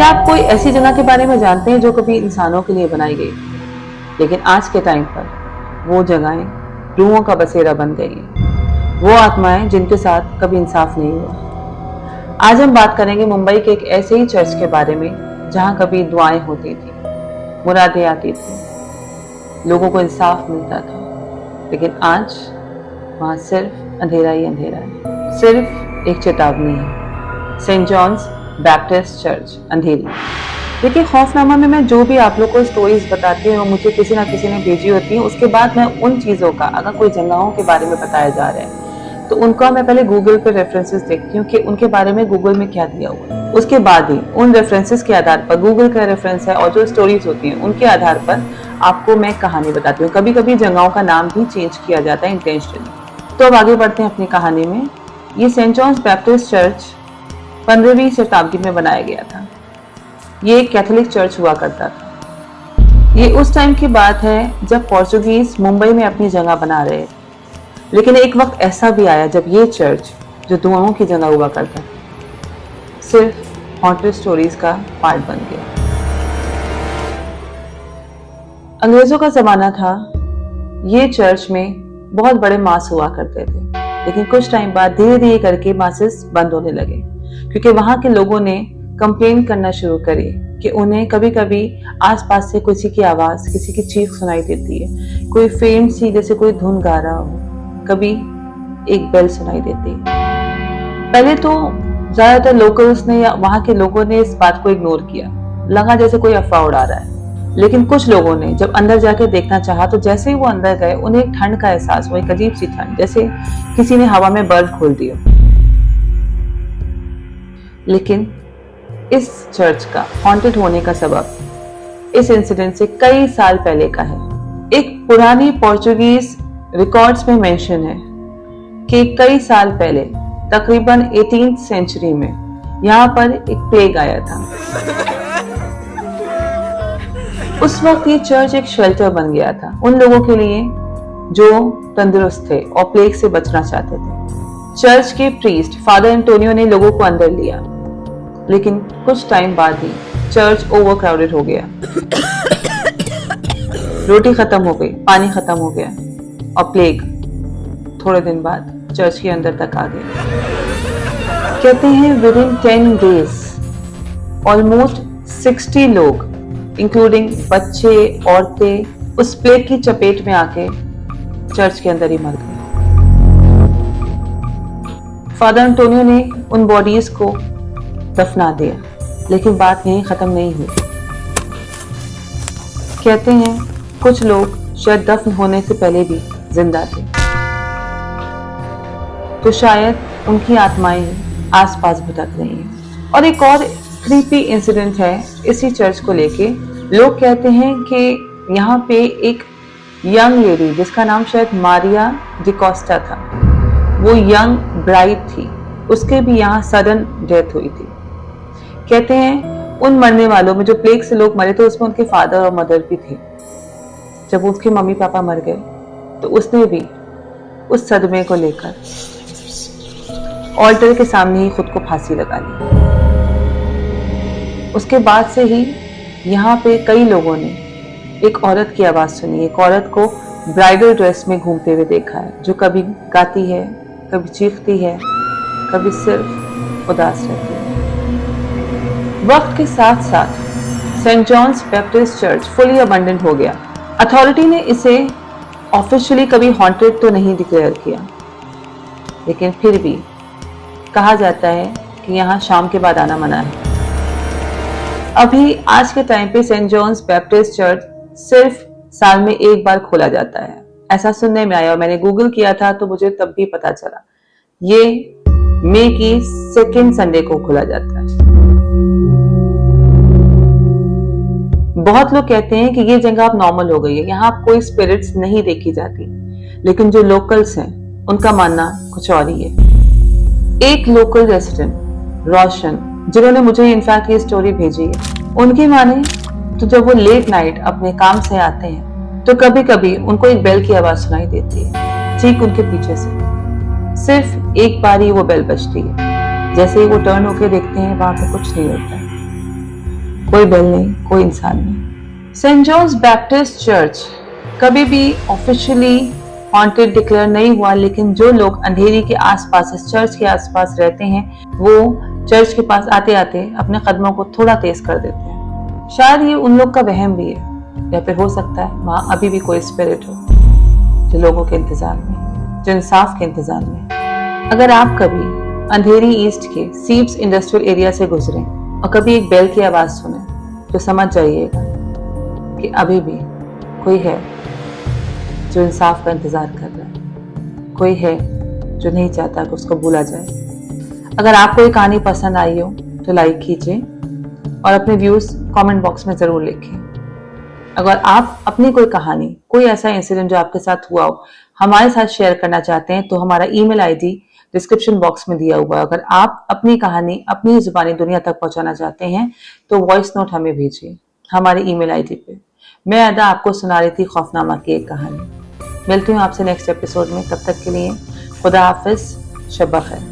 क्या आप कोई ऐसी जगह के बारे में जानते हैं जो कभी इंसानों के लिए बनाई गई, लेकिन आज के टाइम पर वो जगहें रूहों का बसेरा बन गई हैं, वो आत्माएं जिनके साथ कभी इंसाफ नहीं हुआ। आज हम बात करेंगे मुंबई के एक ऐसे ही चर्च के बारे में जहां कभी दुआएं होती थी, मुरादें आती थी, लोगों को इंसाफ मिलता था, लेकिन आज वहां सिर्फ अंधेरा ही अंधेरा है। सिर्फ एक चेतावनी है, सेंट जॉन्स बैप्टिस्ट चर्च अंधेरी। देखिए, खौफनामा में मैं जो भी आप लोग को स्टोरीज बताती हूँ, मुझे किसी ना किसी ने भेजी होती है। उसके बाद मैं उन चीज़ों का, अगर कोई जगहों के बारे में बताया जा रहा है तो उनका मैं पहले गूगल पे रेफरेंसेस देखती हूँ कि उनके बारे में गूगल में क्या दिया हुआ है। उसके बाद ही उन रेफरेंसेस के आधार पर, गूगल का रेफरेंस है और जो स्टोरीज होती हैं उनके आधार पर आपको मैं कहानी बताती हूँ। कभी कभी जगहों का नाम भी चेंज किया जाता है इंटेंशनली। तो अब आगे बढ़ते हैं अपनी कहानी में। ये सेंट जॉन्स बैप्टिस्ट चर्च 15वीं शताब्दी में बनाया गया था। ये एक कैथोलिक चर्च हुआ करता था। ये उस टाइम की बात है जब पोर्चुगीज मुंबई में अपनी जगह बना रहे थे। लेकिन एक वक्त ऐसा भी आया जब ये चर्च, जो दुआओं की जगह हुआ करता था, सिर्फ हॉन्टेड स्टोरीज का पार्ट बन गया। अंग्रेजों का जमाना था। ये चर्च में बहुत बड़े मास हुआ करते थे, लेकिन कुछ टाइम बाद धीरे धीरे करके मासेस बंद होने लगे, क्योंकि वहां के लोगों ने कंप्लेन करना शुरू करी कि उन्हें कभी कभी आसपास से किसी की आवाज, किसी की चीख सुनाई देती है, कोई फेंट सी जैसे कोई धुन गा रहा हो, कभी एक बेल सुनाई देती है। पहले तो ज्यादातर लोकल्स ने या वहां के लोगों ने इस बात को इग्नोर किया, लगा जैसे कोई अफवाह उड़ा रहा है। लेकिन कुछ लोगों ने जब अंदर जाके देखना चाहा तो जैसे ही वो अंदर गए, उन्हें एक ठंड का एहसास हुआ, एक अजीब सी ठंड, जैसे किसी ने हवा में बर्फ खोल दिया। लेकिन इस चर्च का हॉन्टेड होने का सबब इस इंसिडेंट से कई साल पहले का है। एक पुरानी पोर्चुगीज रिकॉर्ड्स में मेंशन है कि कई साल पहले, तकरीबन 18th सेंचुरी में, यहाँ पर एक प्लेग आया था। उस वक्त ये चर्च एक शेल्टर बन गया था उन लोगों के लिए जो तंदुरुस्त थे और प्लेग से बचना चाहते थे। चर्च के प्रीस्ट फादर एंटोनियो ने लोगों को अंदर लिया, लेकिन कुछ टाइम बाद ही चर्च ओवरक्राउडेड हो गया। रोटी खत्म हो गई, पानी खत्म हो गया और प्लेग थोड़े दिन बाद चर्च के अंदर तक आ गया। कहते हैं विदिन 10 डेज ऑलमोस्ट 60 लोग, इंक्लूडिंग बच्चे, औरतें, उस प्लेग की चपेट में आके चर्च के अंदर ही मर गए। फादर एंटोनियो ने उन बॉडीज को दफना दिया, लेकिन बात यहीं खत्म नहीं हुई। कहते हैं कुछ लोग शायद दफन होने से पहले भी जिंदा थे, तो शायद उनकी आत्माएं आसपास भटक रही हैं। और एक और क्रीपी इंसिडेंट है इसी चर्च को लेके। लोग कहते हैं कि यहाँ पे एक यंग लेडी, जिसका नाम शायद मारिया डिकोस्टा था, वो यंग ब्राइड थी, उसके भी यहाँ सडन डेथ हुई थी। कहते हैं उन मरने वालों में, जो प्लेग से लोग मरे थे, उसमें उनके फादर और मदर भी थे। जब उसके मम्मी पापा मर गए तो उसने भी उस सदमे को लेकर ऑल्टर के सामने ही खुद को फांसी लगा ली। उसके बाद से ही यहाँ पे कई लोगों ने एक औरत की आवाज सुनी, एक औरत को ब्राइडल ड्रेस में घूमते हुए देखा है, जो कभी गाती है, कभी चीखती है, कभी सिर्फ उदास रहती है। वक्त के साथ साथ Saint John's Baptist church fully abandoned हो गया। अथॉरिटी ने इसे ऑफिशियली कभी हॉन्टेड तो नहीं डिक्लेयर किया, लेकिन फिर भी कहा जाता है कि यहाँ शाम के बाद आना मना है। अभी आज के टाइम पे सेंट जॉन्स बैप्टिस्ट चर्च सिर्फ साल में एक बार खोला जाता है, ऐसा सुनने में आया। और मैंने गूगल किया था तो मुझे तब भी पता चला, ये मई की 2nd संडे को खोला जाता है। बहुत लोग कहते हैं कि ये जगह अब नॉर्मल हो गई है, यहाँ अब कोई स्पिरिट्स नहीं देखी जाती, लेकिन जो लोकल्स हैं उनका मानना कुछ और ही है। एक लोकल रेसिडेंट रोशन, जिन्होंने मुझे इनफैक्ट ये स्टोरी भेजी है, उनकी माने तो जब वो लेट नाइट अपने काम से आते हैं तो कभी कभी उनको एक बेल की आवाज सुनाई देती है ठीक उनके पीछे से। सिर्फ एक बार ही वो बेल बजती है, जैसे ही वो टर्न होके देखते हैं वहां पे कुछ नहीं होता है। कोई बेल नहीं, कोई इंसान नहीं। सेंट जॉन्स बैप्टिस्ट चर्च कभी भी ऑफिशियली हॉन्टेड डिक्लेयर नहीं हुआ, लेकिन जो लोग अंधेरी के आसपास, इस चर्च के आसपास रहते हैं, वो चर्च के पास आते आते अपने कदमों को थोड़ा तेज कर देते हैं। शायद ये उन लोग का वहम भी है, या फिर हो सकता है वहां अभी भी कोई स्पिरिट हो जो लोगों के इंतजार में, जो इंसाफ के इंतजार में। अगर आप कभी अंधेरी ईस्ट के सीप्स इंडस्ट्रियल एरिया से गुजरें और कभी एक बेल की आवाज सुने, तो समझ जाइएगा कि अभी भी कोई है जो इंसाफ का इंतजार कर रहा है, कोई है जो नहीं चाहता कि उसको भूला जाए। अगर आपको ये कहानी पसंद आई हो तो लाइक कीजिए और अपने व्यूज कमेंट बॉक्स में जरूर लिखें। अगर आप अपनी कोई कहानी, कोई ऐसा इंसिडेंट जो आपके साथ हुआ हो, हमारे साथ शेयर करना चाहते हैं, तो हमारा ईमेल आईडी डिस्क्रिप्शन बॉक्स में दिया हुआ है। अगर आप अपनी कहानी अपनी जुबानी दुनिया तक पहुंचाना चाहते हैं तो वॉइस नोट हमें भेजिए हमारे ईमेल आईडी पे। मैं अदा आपको सुना रही थी खौफनामा की एक कहानी। मिलती हूँ आपसे नेक्स्ट एपिसोड में, तब तक के लिए खुदा हाफिज, शब बखैर।